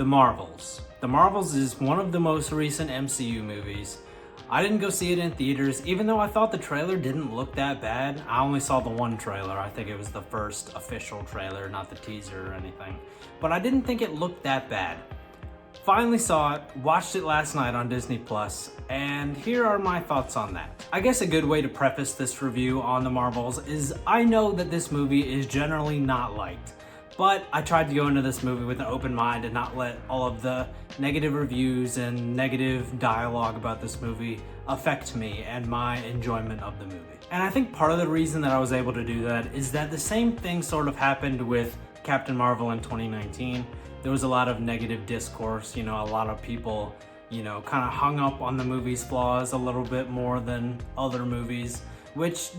The Marvels. The Marvels is one of the most recent MCU movies. I didn't go see it in theaters, even though I thought the trailer didn't look that bad. I only saw the one trailer. I think it was the first official trailer, not the teaser or anything. But I didn't think it looked that bad. Finally saw it, watched it last night on Disney Plus, and here are my thoughts on that. I guess a good way to preface this review on The Marvels is I know that this movie is generally not liked. But I tried to go into this movie with an open mind and not let all of the negative reviews and negative dialogue about this movie affect me and my enjoyment of the movie. And I think part of the reason that I was able to do that is that the same thing sort of happened with Captain Marvel in 2019. There was a lot of negative discourse, a lot of people, kind of hung up on the movie's flaws a little bit more than other movies, which,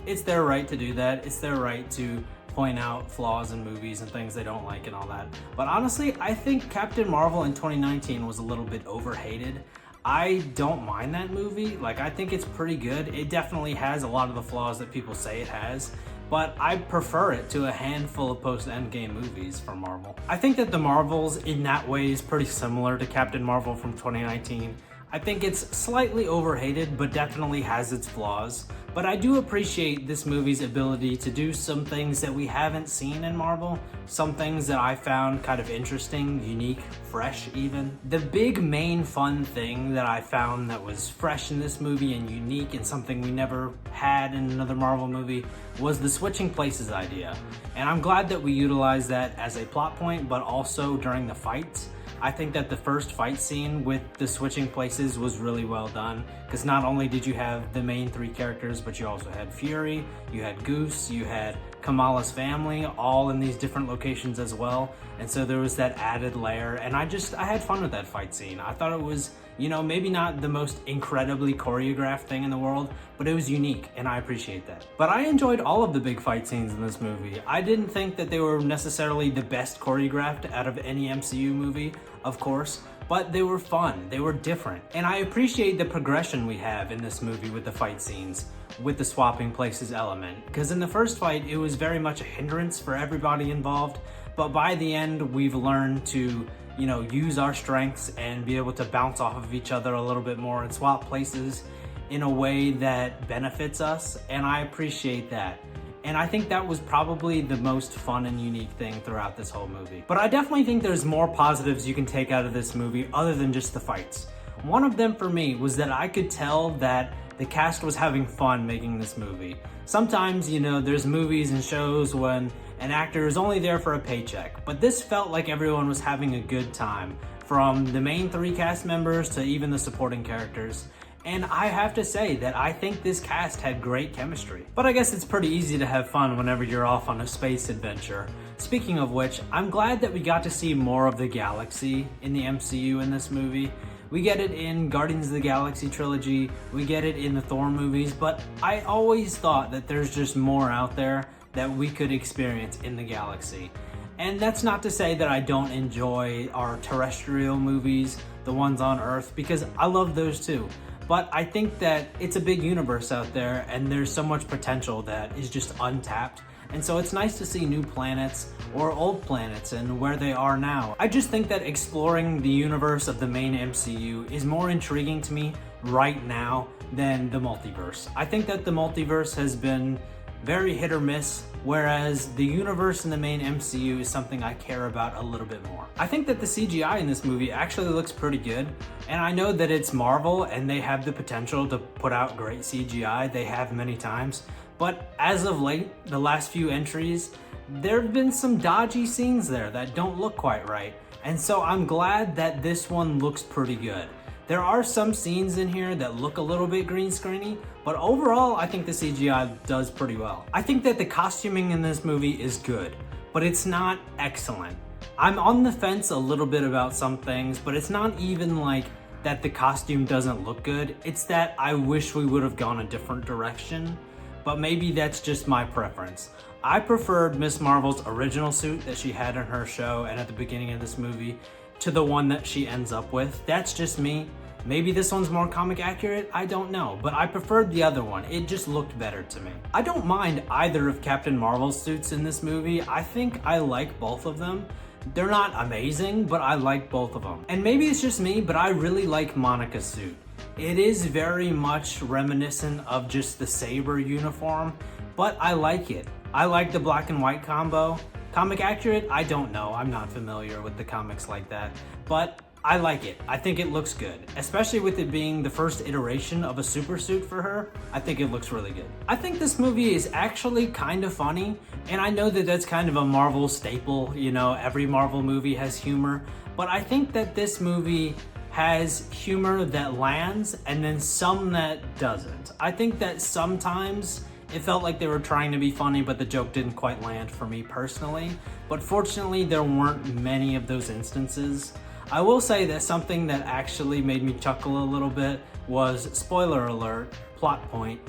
it's their right to do that. It's their right to point out flaws in movies and things they don't like and all that. But honestly, I think Captain Marvel in 2019 was a little bit overhated. I don't mind that movie. I think it's pretty good. It definitely has a lot of the flaws that people say it has, but I prefer it to a handful of post-Endgame movies from Marvel. I think that The Marvels in that way is pretty similar to Captain Marvel from 2019. I think it's slightly overhated, but definitely has its flaws. But I do appreciate this movie's ability to do some things that we haven't seen in Marvel, some things that I found kind of interesting, unique, fresh even. The big main fun thing that I found that was fresh in this movie and unique and something we never had in another Marvel movie was the switching places idea. And I'm glad that we utilized that as a plot point, but also during the fights. I think that the first fight scene with the switching places was really well done, because not only did you have the main three characters, but you also had Fury, you had Goose, you had Kamala's family, all in these different locations as well. And so there was that added layer, and I had fun with that fight scene. I thought it was, maybe not the most incredibly choreographed thing in the world, but it was unique, and I appreciate that. But I enjoyed all of the big fight scenes in this movie. I didn't think that they were necessarily the best choreographed out of any MCU movie, of course, but they were fun, they were different. And I appreciate the progression we have in this movie with the fight scenes, with the swapping places element. Because in the first fight, it was very much a hindrance for everybody involved, but by the end, we've learned to use our strengths and be able to bounce off of each other a little bit more and swap places in a way that benefits us, and I appreciate that. And I think that was probably the most fun and unique thing throughout this whole movie. But I definitely think there's more positives you can take out of this movie other than just the fights. One of them for me was that I could tell that the cast was having fun making this movie. Sometimes, there's movies and shows when an actor is only there for a paycheck, but this felt like everyone was having a good time, from the main three cast members to even the supporting characters. And I have to say that I think this cast had great chemistry. But I guess it's pretty easy to have fun whenever you're off on a space adventure. Speaking of which, I'm glad that we got to see more of the galaxy in the MCU in this movie. We get it in Guardians of the Galaxy trilogy, we get it in the Thor movies, but I always thought that there's just more out there that we could experience in the galaxy. And that's not to say that I don't enjoy our terrestrial movies, the ones on Earth, because I love those too. But I think that it's a big universe out there and there's so much potential that is just untapped. And so it's nice to see new planets or old planets and where they are now. I just think that exploring the universe of the main MCU is more intriguing to me right now than the multiverse. I think that the multiverse has been very hit or miss, whereas the universe in the main MCU is something I care about a little bit more. I think that the CGI in this movie actually looks pretty good, and I know that it's Marvel and they have the potential to put out great CGI, they have many times, but as of late, the last few entries, there have been some dodgy scenes there that don't look quite right, and so I'm glad that this one looks pretty good. There are some scenes in here that look a little bit green screeny, but overall I think the CGI does pretty well. I think that the costuming in this movie is good, but it's not excellent. I'm on the fence a little bit about some things, but it's not even like that the costume doesn't look good. It's that I wish we would have gone a different direction, but maybe that's just my preference. I preferred Miss Marvel's original suit that she had in her show and at the beginning of this movie to the one that she ends up with. That's just me. Maybe this one's more comic accurate, I don't know, but I preferred the other one. It just looked better to me. I don't mind either of Captain Marvel's suits in this movie. I think I like both of them. They're not amazing, but I like both of them. And maybe it's just me, but I really like Monica's suit. It is very much reminiscent of just the Saber uniform, but I like it. I like the black and white combo. Comic accurate? I don't know. I'm not familiar with the comics like that, but I like it. I think it looks good, especially with it being the first iteration of a super suit for her. I think it looks really good. I think this movie is actually kind of funny, and I know that that's kind of a Marvel staple, you know, every Marvel movie has humor, but I think that this movie has humor that lands and then some that doesn't. I think that sometimes it felt like they were trying to be funny, but the joke didn't quite land for me personally. But fortunately, there weren't many of those instances. I will say that something that actually made me chuckle a little bit was, spoiler alert, plot point,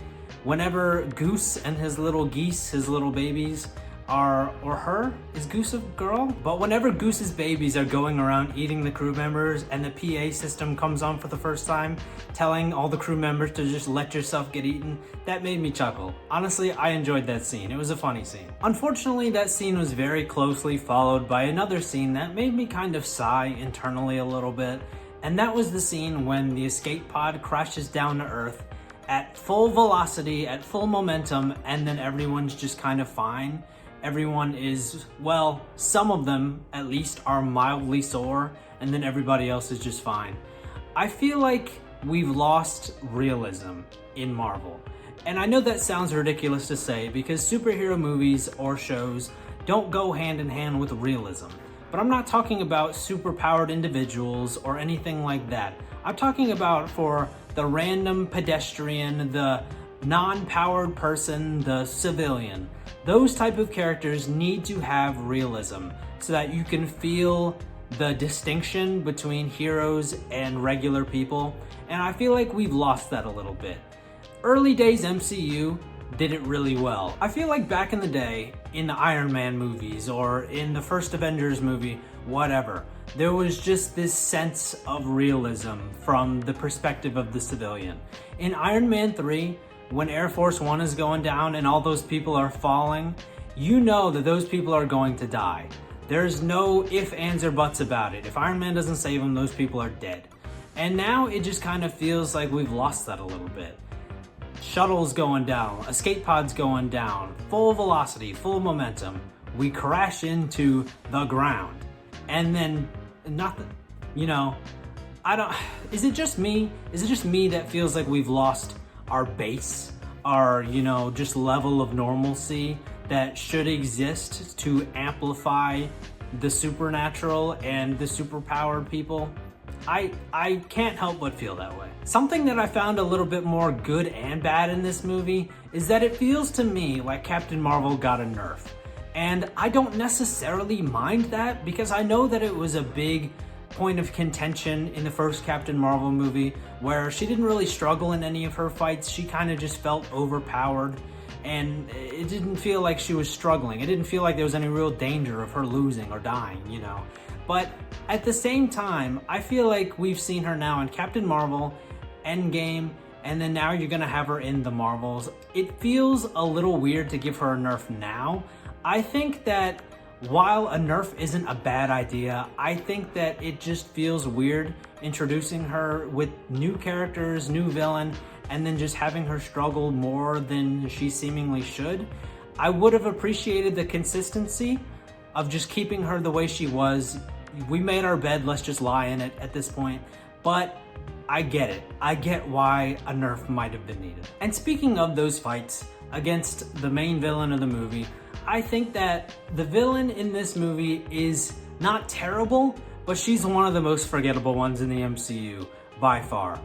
whenever Goose and his little geese, his little babies, is Goose a girl? But whenever Goose's babies are going around eating the crew members and the PA system comes on for the first time, telling all the crew members to just let yourself get eaten, that made me chuckle. Honestly, I enjoyed that scene. It was a funny scene. Unfortunately, that scene was very closely followed by another scene that made me kind of sigh internally a little bit, and that was the scene when the escape pod crashes down to Earth at full velocity, at full momentum, and then everyone's just kind of fine. Everyone is, well, some of them at least are mildly sore, and then everybody else is just fine. I feel like we've lost realism in Marvel. And I know that sounds ridiculous to say because superhero movies or shows don't go hand in hand with realism. But I'm not talking about superpowered individuals or anything like that. I'm talking about for the random pedestrian, the non-powered person, the civilian. Those type of characters need to have realism so that you can feel the distinction between heroes and regular people, and I feel like we've lost that a little bit. Early days MCU did it really well. I feel like back in the day, in the Iron Man movies or in the first Avengers movie, whatever, there was just this sense of realism from the perspective of the civilian. In Iron Man 3, when Air Force One is going down and all those people are falling, you know that those people are going to die. There's no ifs, ands, or buts about it. If Iron Man doesn't save them, those people are dead. And now it just kind of feels like we've lost that a little bit. Shuttles going down, escape pods going down, full velocity, full momentum. We crash into the ground. And then, is it just me? Is it just me that feels like we've lost our base, our, just level of normalcy that should exist to amplify the supernatural and the superpowered people? I can't help but feel that way. Something that I found a little bit more good and bad in this movie is that it feels to me like Captain Marvel got a nerf. And I don't necessarily mind that because I know that it was a big point of contention in the first Captain Marvel movie where she didn't really struggle in any of her fights. She kind of just felt overpowered and it didn't feel like she was struggling. It didn't feel like there was any real danger of her losing or dying, But at the same time, I feel like we've seen her now in Captain Marvel, Endgame, and then now you're gonna have her in the Marvels. It feels a little weird to give her a nerf now. I think that while a nerf isn't a bad idea, I think that it just feels weird introducing her with new characters, new villain, and then just having her struggle more than she seemingly should. I would have appreciated the consistency of just keeping her the way she was. We made our bed, let's just lie in it at this point. But I get it. I get why a nerf might have been needed. And speaking of those fights against the main villain of the movie, I think that the villain in this movie is not terrible, but she's one of the most forgettable ones in the MCU by far.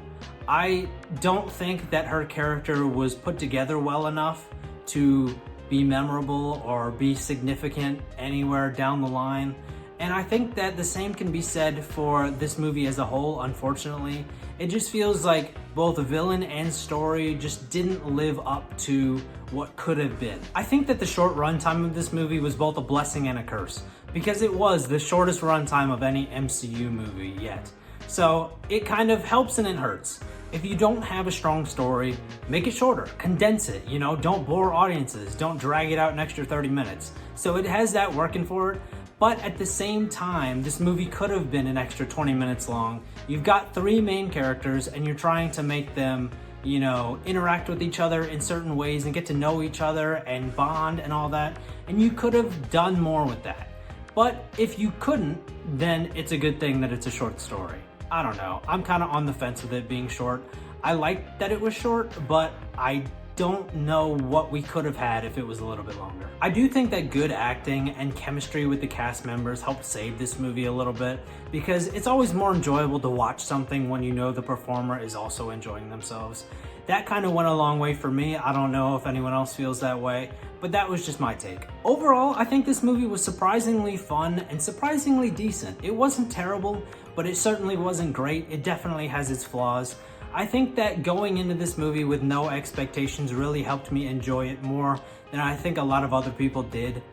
I don't think that her character was put together well enough to be memorable or be significant anywhere down the line. And I think that the same can be said for this movie as a whole, unfortunately. It just feels like both villain and story just didn't live up to what could have been. I think that the short runtime of this movie was both a blessing and a curse, because it was the shortest runtime of any MCU movie yet. So it kind of helps and it hurts. If you don't have a strong story, make it shorter, condense it, don't bore audiences, don't drag it out an extra 30 minutes. So it has that working for it, But at the same time, this movie could have been an extra 20 minutes long. You've got 3 main characters and you're trying to make them, you know, interact with each other in certain ways and get to know each other and bond and all that. And you could have done more with that. But if you couldn't, then it's a good thing that it's a short story. I don't know. I'm kind of on the fence with it being short. I like that it was short, but I don't know what we could have had if it was a little bit longer. I do think that good acting and chemistry with the cast members helped save this movie a little bit, because it's always more enjoyable to watch something when you know the performer is also enjoying themselves. That kind of went a long way for me. I don't know if anyone else feels that way, but that was just my take. Overall, I think this movie was surprisingly fun and surprisingly decent. It wasn't terrible, but it certainly wasn't great. It definitely has its flaws. I think that going into this movie with no expectations really helped me enjoy it more than I think a lot of other people did.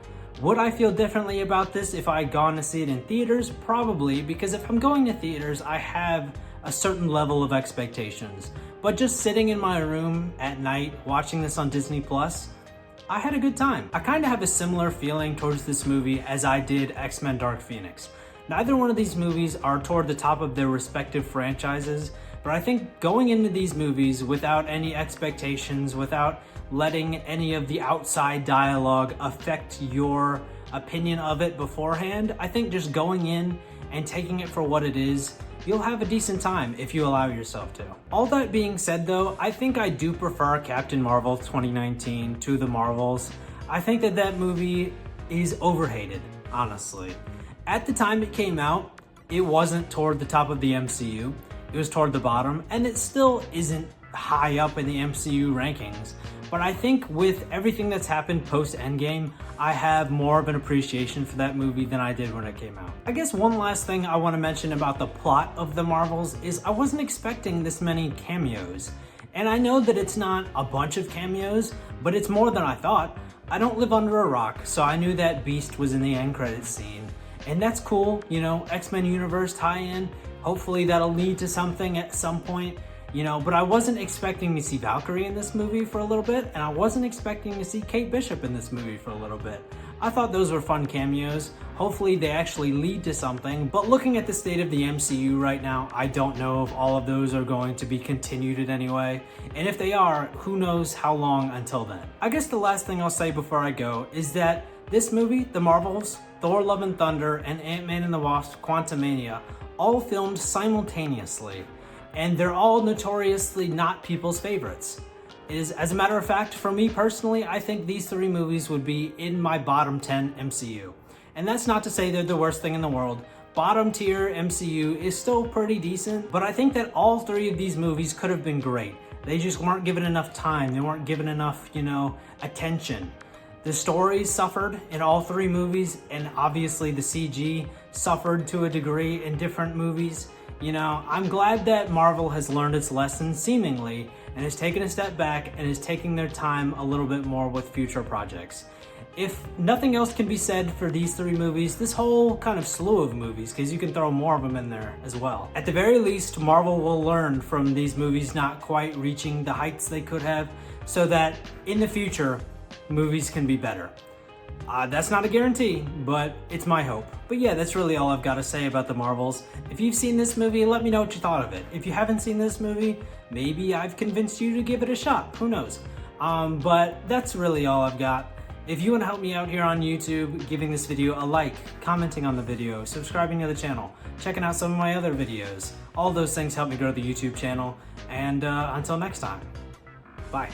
Would I feel differently about this if I had gone to see it in theaters? Probably, because if I'm going to theaters, I have a certain level of expectations. But just sitting in my room at night watching this on Disney Plus, I had a good time. I kind of have a similar feeling towards this movie as I did X-Men Dark Phoenix. Neither one of these movies are toward the top of their respective franchises, but I think going into these movies without any expectations, without letting any of the outside dialogue affect your opinion of it beforehand, I think just going in and taking it for what it is, you'll have a decent time if you allow yourself to. All that being said though, I think I do prefer Captain Marvel 2019 to The Marvels. I think that that movie is overhated, honestly. At the time it came out, it wasn't toward the top of the MCU. It was toward the bottom, and it still isn't high up in the MCU rankings. But I think with everything that's happened post-Endgame, I have more of an appreciation for that movie than I did when it came out. I guess one last thing I want to mention about the plot of The Marvels is I wasn't expecting this many cameos. And I know that it's not a bunch of cameos, but it's more than I thought. I don't live under a rock, so I knew that Beast was in the end credits scene. And that's cool, you know, X-Men Universe tie-in. Hopefully that'll lead to something at some point, you know, but I wasn't expecting to see Valkyrie in this movie for a little bit, and I wasn't expecting to see Kate Bishop in this movie for a little bit. I thought those were fun cameos. Hopefully they actually lead to something, but looking at the state of the MCU right now, I don't know if all of those are going to be continued in any way, and if they are, who knows how long until then. I guess the last thing I'll say before I go is that this movie, The Marvels, Thor Love and Thunder, and Ant-Man and the Wasp Quantumania, all filmed simultaneously, and they're all notoriously not people's favorites. As a matter of fact, for me personally, I think these 3 movies would be in my bottom 10 MCU. And that's not to say they're the worst thing in the world. Bottom tier MCU is still pretty decent, but I think that all 3 of these movies could have been great. They just weren't given enough time. They weren't given enough, you know, attention. The stories suffered in all 3 movies, and obviously the CG suffered to a degree in different movies. You know, I'm glad that Marvel has learned its lesson seemingly and has taken a step back and is taking their time a little bit more with future projects. If nothing else can be said for these 3 movies, this whole kind of slew of movies, because you can throw more of them in there as well. At the very least, Marvel will learn from these movies not quite reaching the heights they could have, so that in the future, movies can be better. That's not a guarantee, but it's my hope. But yeah, that's really all I've got to say about The Marvels. If you've seen this movie, let me know what you thought of it. If you haven't seen this movie, maybe I've convinced you to give it a shot. Who knows? But that's really all I've got. If you want to help me out here on YouTube, giving this video a like, commenting on the video, subscribing to the channel, checking out some of my other videos, all those things help me grow the YouTube channel. And until next time, bye.